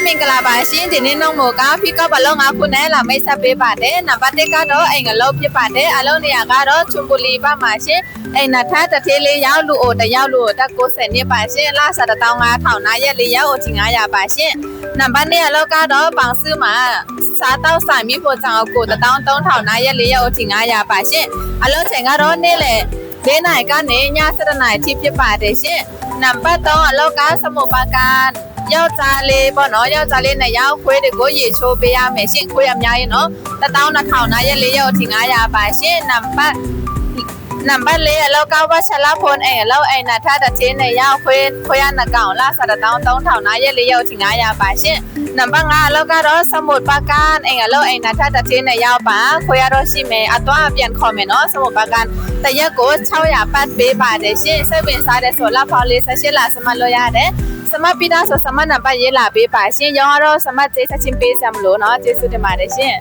မင်္ဂလာပါရှင်ဒီနေ့နှုံမိုကဖီကောဘလုံးငါခုနဲ့လာမိတ်ဆက်ပေးပါတယ်နံပါတ်1ကတော့အိမ်ကလေးဖြစ်ပါတယ်အလုံးနေရာကတော့ချွန်ပူလီပါမှာရှင်အိမ်နထတသေးလေးရောက်လူအိုတရောက်လူတက်90နှစ်ပါရှင်လာ15000နာရက်လေးရောက်အချင်း900ပါရှင်နံပါတ်2အလောက်ကတော့ပေါင်စုမှာစားတောက်ဆိုင်မိဖို့ကြောင့်ကို13000နာရက်လေးရောက်အချင်း900ပါရှင်အလုံးချိန်ကတော့နေ့လေ၄နိုင်ကနေည7နိုင်ထိဖြစ်ပါတယ်ရှင်နံပါတ်3အလောက်ကစမုပါကန်ယောက်ျားလေးပေါ့နော်ယောက်ျားလေးနဲ့ရောက်ခွေးတွေကိုရေချိုးပေးရမယ်ရှင်ခွေးအများကြီးနော်12000နာရက်လေးရောက်အထိ900ပါရှင်နံပါတ်4အလောက်ကဝဆလာဖုန်အလောအိနာထတဲ့ချင်းနဲ့ရောက်ခွေးရနှကောင်လာ13000နာရက်လေးရောက်အထိ900ပါရှင်နံပါတ်5အလောက်ကတော့စမုတ်ပါကန်အလောအိနာထတဲ့ချင်းနဲ့ရောက်ပါခွေးရတော့ရှိမယ်အတော့ပြန်ခေါ်မယ်နော်စမုတ်ပါကန်တရက်ကို600ပတ်ပေးပါတယ်ရှင်စိတ်ဝင်စားတဲ့ဆိုလာဖော်လေး18လစမလို့ရတယ်စမပိဒါဆိုစမနံပါတ်ရေးလာပေးပါရှင်ရောင်းတော့စမကျေးစချင်းပေးစမလို့เนาะကျေးဇူးတင်ပါတယ်ရှင်